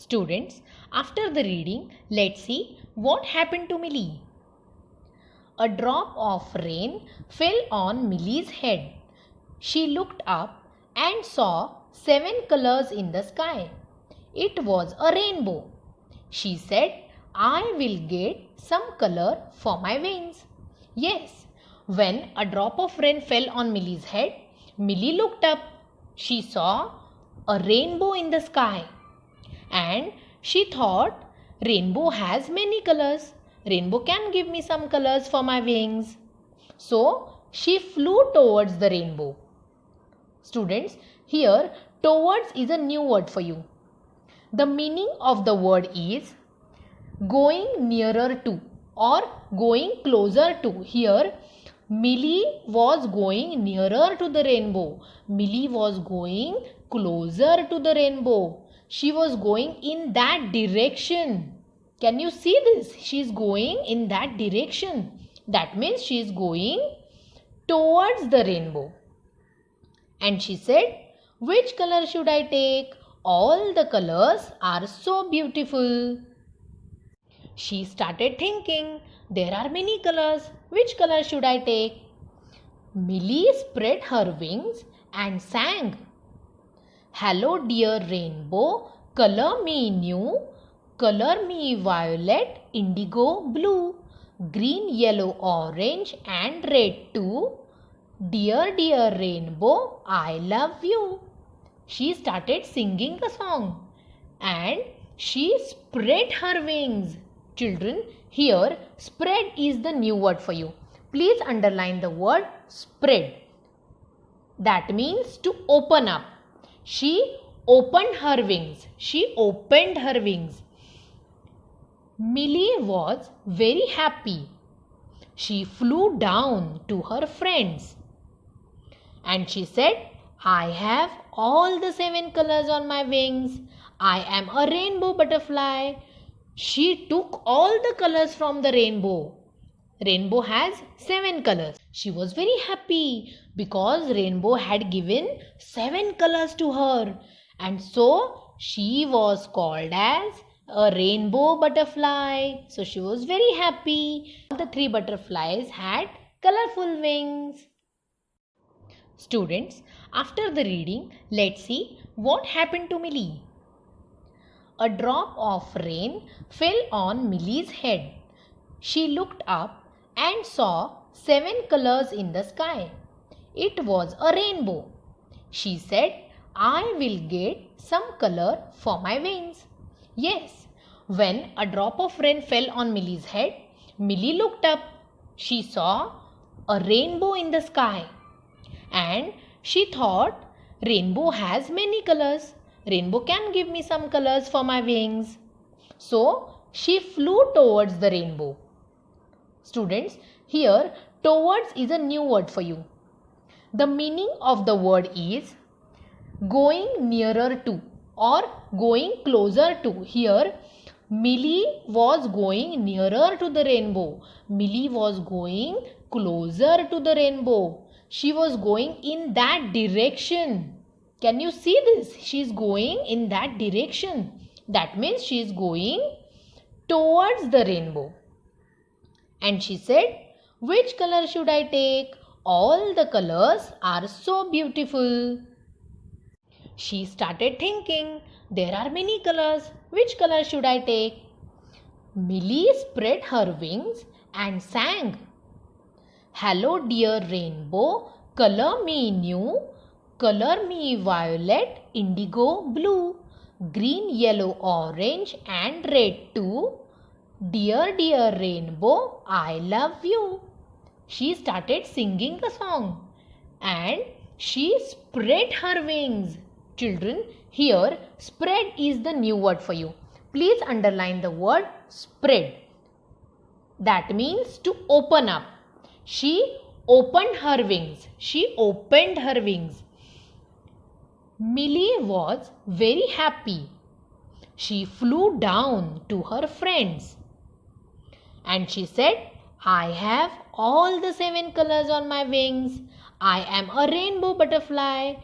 Students, after the reading, let's see what happened to Millie. A drop of rain fell on Millie's head. She looked up and saw 7 colors in the sky. It was a rainbow. She said, I will get some color for my wings. Yes, when a drop of rain fell on Millie's head, Millie looked up. She saw a rainbow in the sky. And she thought, rainbow has many colors. Rainbow can give me some colors for my wings. So she flew towards the rainbow. Students, here towards is a new word for you. The meaning of the word is going nearer to or going closer to. Here Millie was going nearer to the rainbow. Millie was going closer to the rainbow. She was going in that direction. Can you see this? She is going in that direction. That means she is going towards the rainbow. And she said, which color should I take? All the colors are so beautiful. She started thinking, there are many colors. Which color should I take? Millie spread her wings and sang. Hello dear rainbow, color me new, color me violet, indigo, blue, green, yellow, orange and red too. Dear dear rainbow, I love you. She started singing the song and she spread her wings. Children, here spread is the new word for you. Please underline the word spread. That means to open up. She opened her wings. She opened her wings. Millie was very happy. She flew down to her friends. And she said, I have all the 7 colors on my wings. I am a rainbow butterfly. She took all the colors from the rainbow. Rainbow has 7 colors. She was very happy because rainbow had given 7 colors to her. And so she was called as a rainbow butterfly. So she was very happy. The 3 butterflies had colorful wings. Students, after the reading, let's see what happened to Millie. A drop of rain fell on Millie's head. She looked up and saw 7 colors in the sky. It was a rainbow. She said, I will get some color for my wings. Yes, when a drop of rain fell on Millie's head, Millie looked up. She saw a rainbow in the sky. And she thought, rainbow has many colors. Rainbow can give me some colors for my wings. So she flew towards the rainbow. Students, here towards is a new word for you. The meaning of the word is going nearer to or going closer to. Here Millie was going nearer to the rainbow. Millie was going closer to the rainbow. She was going in that direction. Can you see this? She is going in that direction. That means she is going towards the rainbow. And she said, which color should I take? All the colors are so beautiful. She started thinking, there are many colors. Which color should I take? Millie spread her wings and sang. Hello dear rainbow, color me new, color me violet, indigo, blue, green, yellow, orange and red too. Dear dear rainbow, I love you. She started singing the song and she spread her wings. Children, here spread is the new word for you. Please underline the word spread. That means to open up. She opened her wings. She opened her wings. Millie was very happy. She flew down to her friends. And she said, I have all the 7 colors on my wings. I am a rainbow butterfly.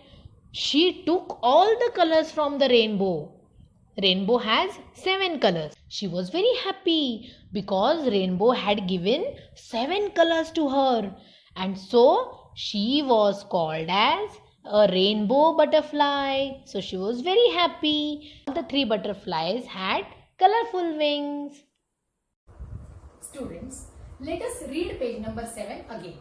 She took all the colors from the rainbow. Rainbow has 7 colors. She was very happy because Rainbow had given 7 colors to her, and so she was called as a rainbow butterfly. So she was very happy. The 3 butterflies had colorful wings. Students, let us read page number 7 again.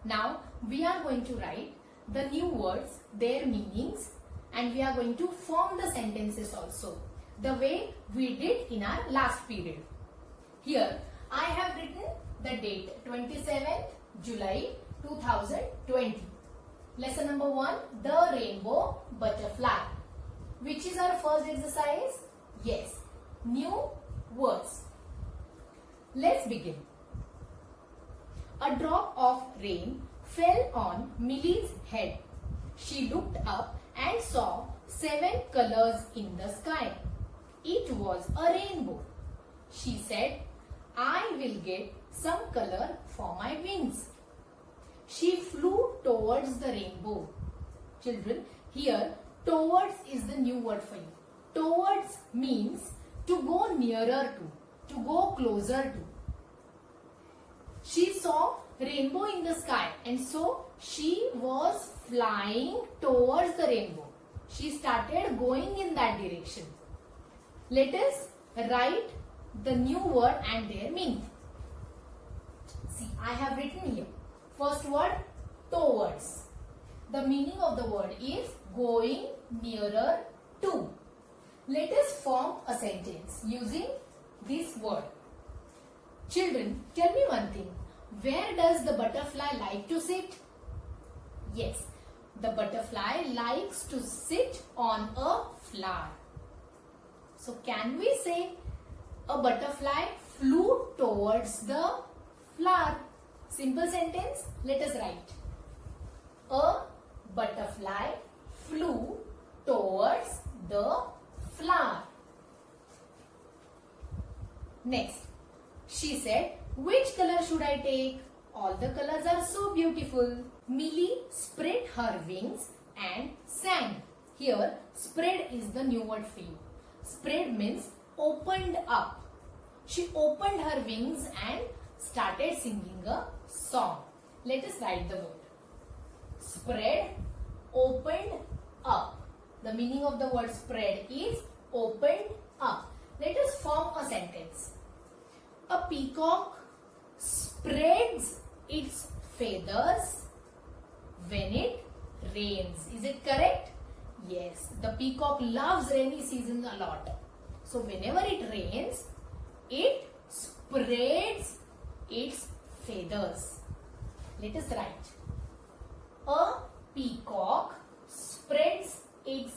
Now we are going to write the new words, their meanings, and we are going to form the sentences also, the way we did in our last period. Here I have written the date 27th July 2020. Lesson number 1, the rainbow butterfly. Which is our first exercise? Yes, new words. Let's begin. A drop of rain fell on Millie's head. She looked up and saw 7 colors in the sky. It was a rainbow. She said, I will get some color for my wings. She flew towards the rainbow. Children, here towards is the new word for you. Towards means to go nearer to go closer to. She saw rainbow in the sky, and so she was flying towards the rainbow. She started going in that direction. Let us write the new word and their meaning. See, I have written here. First word, towards. The meaning of the word is going nearer to. Let us form a sentence using this word. Children, tell me one thing. Where does the butterfly like to sit? Yes, the butterfly likes to sit on a flower. So can we say a butterfly flew towards the flower? Simple sentence. Let us write. A butterfly flew towards the flower. Next, she said, which color should I take? All the colors are so beautiful. Millie spread her wings and sang. Here, spread is the new word for you. Spread means opened up. She opened her wings and started singing a song. Let us write the word. Spread, opened up. The meaning of the word spread is opened up. Let us form a sentence. A peacock spreads its feathers when it rains. Is it correct? Yes, the peacock loves rainy season a lot. So whenever it rains, it spreads its feathers. Let us write. A peacock spreads its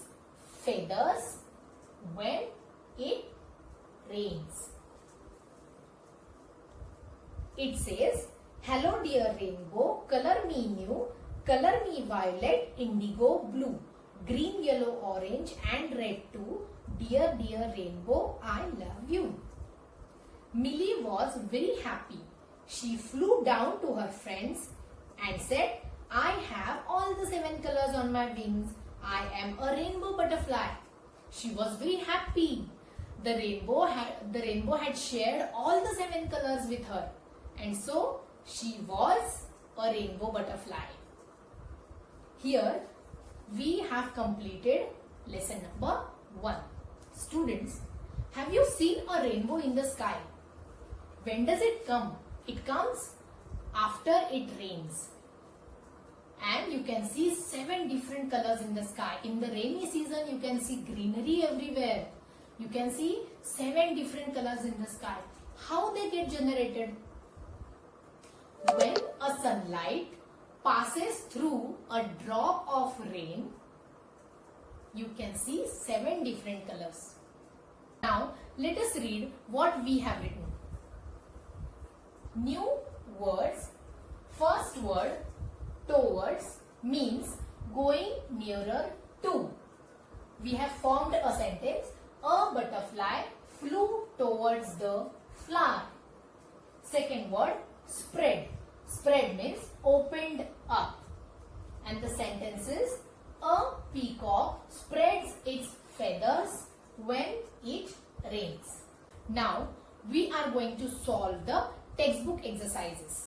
feathers when it rains. It says, hello dear rainbow, color me new, color me violet, indigo, blue, green, yellow, orange and red too. Dear, dear rainbow, I love you. Millie was very happy. She flew down to her friends and said, I have all the 7 colors on my wings. I am a rainbow butterfly. She was very happy. The rainbow had shared all the 7 colors with her. And so she was a rainbow butterfly. Here we have completed lesson number 1. Students, have you seen a rainbow in the sky? When does it come? It comes after it rains. And you can see 7 different colors in the sky. In the rainy season, you can see greenery everywhere. You can see 7 different colors in the sky. How they get generated? When a sunlight passes through a drop of rain, you can see 7 different colors. Now, let us read what we have written. New words. First word, towards, means going nearer to. We have formed a sentence. A butterfly flew towards the flower. Second word, spread. Spread means opened up. And the sentence is, a peacock spreads its feathers when it rains. Now we are going to solve the textbook exercises.